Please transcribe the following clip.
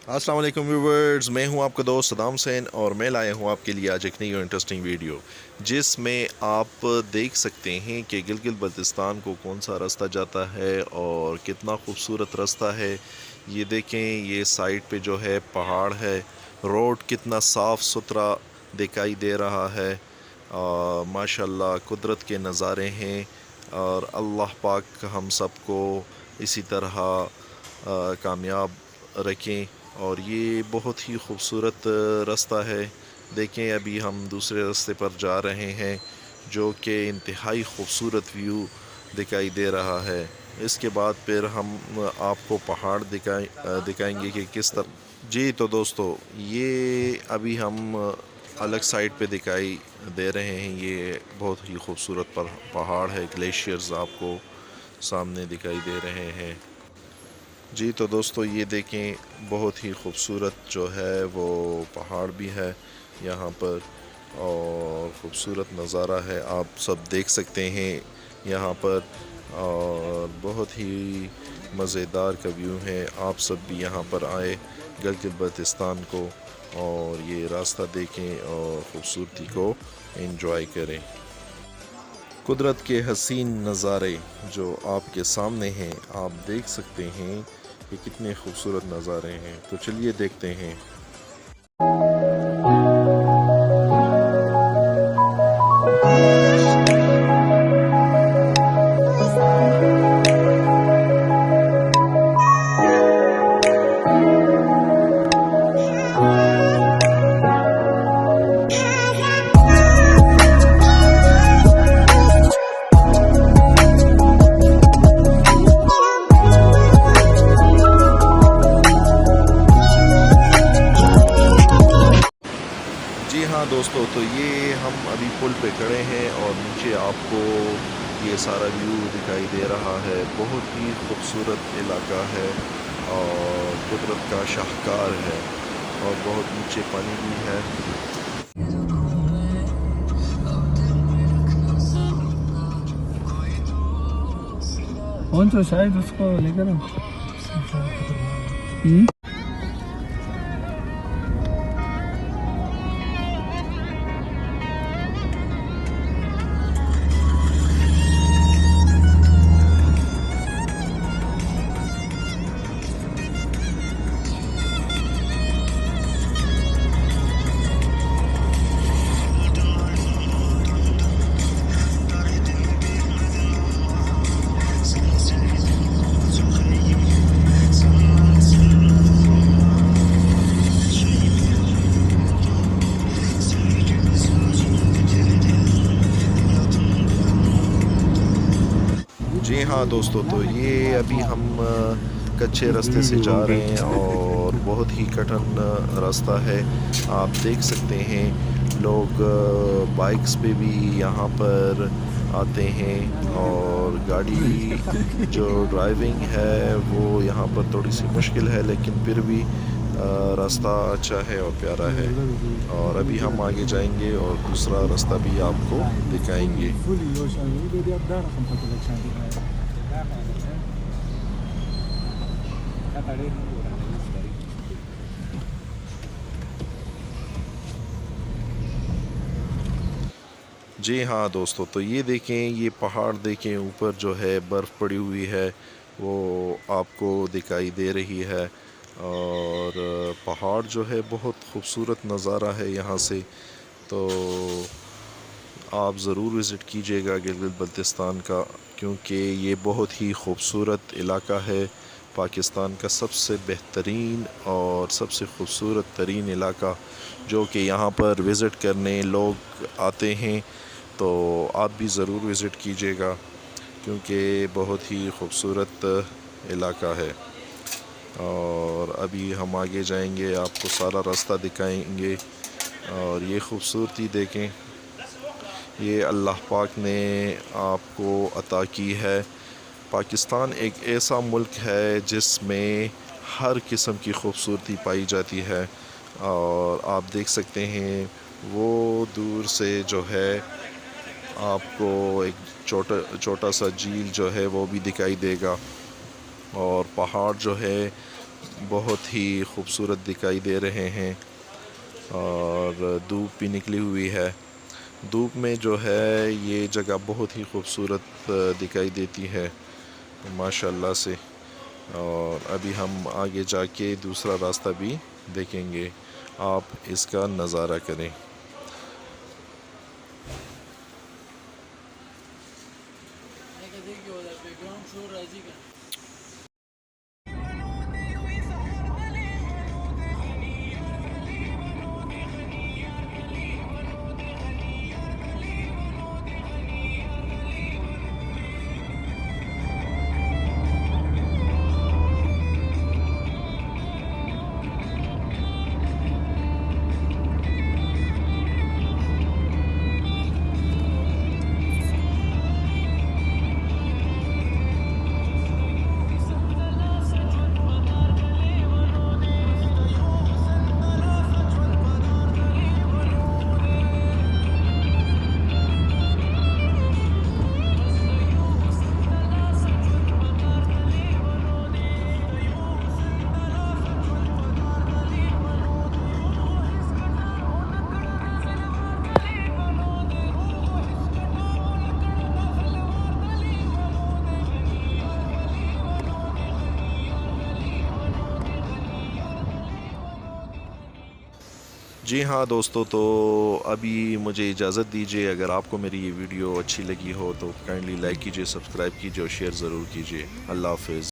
अस्सलाम वालेकुम व्यूवर्स, मैं हूं आपका दोस्त सदाम हुसैन और मैं लाया हूं आपके लिए आज एक नई और इंटरेस्टिंग वीडियो जिसमें आप देख सकते हैं कि गिलगित बल्तिस्तान को कौन सा रास्ता जाता है और कितना खूबसूरत रास्ता है। ये देखें, ये साइड पे जो है पहाड़ है, रोड कितना साफ़ सुथरा दिखाई दे रहा है। माशाल्लाह कुदरत के नज़ारे हैं और अल्लाह पाक हम सबको इसी तरह कामयाब रखें। और ये बहुत ही खूबसूरत रास्ता है। देखें, अभी हम दूसरे रास्ते पर जा रहे हैं जो कि इंतहाई खूबसूरत व्यू दिखाई दे रहा है। इसके बाद फिर हम आपको पहाड़ दिखाएंगे कि किस तरह। जी तो दोस्तों, ये अभी हम अलग साइड पे दिखाई दे रहे हैं। ये बहुत ही खूबसूरत पहाड़ है, ग्लेशियर्स आपको सामने दिखाई दे रहे हैं। जी तो दोस्तों, ये देखें, बहुत ही खूबसूरत जो है वो पहाड़ भी है यहाँ पर और ख़ूबसूरत नज़ारा है, आप सब देख सकते हैं यहाँ पर। और बहुत ही मज़ेदार का व्यू है। आप सब भी यहाँ पर आए गिलगित बल्तिस्तान को और ये रास्ता देखें और ख़ूबसूरती को एंजॉय करें। कुदरत के हसीन नज़ारे जो आपके सामने हैं, आप देख सकते हैं कि कितने खूबसूरत नज़ारे हैं। तो चलिए देखते हैं। जी हाँ दोस्तों, तो ये हम अभी पुल पे खड़े हैं और नीचे आपको ये सारा व्यू दिखाई दे रहा है। बहुत ही खूबसूरत इलाका है और कुदरत का शाहकार है और बहुत नीचे पानी भी है। कौन सा शायद उसको लेकर जी हाँ दोस्तों, तो ये अभी हम कच्चे रास्ते से जा रहे हैं और बहुत ही कठिन रास्ता है। आप देख सकते हैं लोग बाइक्स पे भी यहाँ पर आते हैं और गाड़ी जो ड्राइविंग है वो यहाँ पर थोड़ी सी मुश्किल है, लेकिन फिर भी रास्ता अच्छा है और प्यारा है। और अभी हम आगे जाएंगे और दूसरा रास्ता भी आपको दिखाएंगे। जी हाँ दोस्तों, तो ये देखें, ये पहाड़ देखें, ऊपर जो है बर्फ़ पड़ी हुई है वो आपको दिखाई दे रही है। और पहाड़ जो है बहुत खूबसूरत नज़ारा है यहाँ से। तो आप ज़रूर विज़िट कीजिएगा गिलगित बल्तिस्तान का, क्योंकि ये बहुत ही खूबसूरत इलाका है। पाकिस्तान का सबसे बेहतरीन और सबसे खूबसूरत तरीन इलाका जो कि यहाँ पर विज़िट करने लोग आते हैं। तो आप भी ज़रूर विज़िट कीजिएगा क्योंकि बहुत ही खूबसूरत इलाका है। और अभी हम आगे जाएंगे, आपको सारा रास्ता दिखाएंगे। और ये खूबसूरती देखें, ये अल्लाह पाक ने आपको अता की है। पाकिस्तान एक ऐसा मुल्क है जिसमें हर किस्म की खूबसूरती पाई जाती है। और आप देख सकते हैं वो दूर से जो है आपको एक छोटा सा झील जो है वो भी दिखाई देगा। और पहाड़ जो है बहुत ही खूबसूरत दिखाई दे रहे हैं और धूप भी निकली हुई है। धूप में जो है ये जगह बहुत ही खूबसूरत दिखाई देती है माशाल्लाह से। और अभी हम आगे जाके दूसरा रास्ता भी देखेंगे, आप इसका नज़ारा करें। जी हाँ दोस्तों, तो अभी मुझे इजाज़त दीजिए। अगर आपको मेरी ये वीडियो अच्छी लगी हो तो काइंडली लाइक कीजिए, सब्सक्राइब कीजिए और शेयर ज़रूर कीजिए। अल्लाह हाफ़िज़।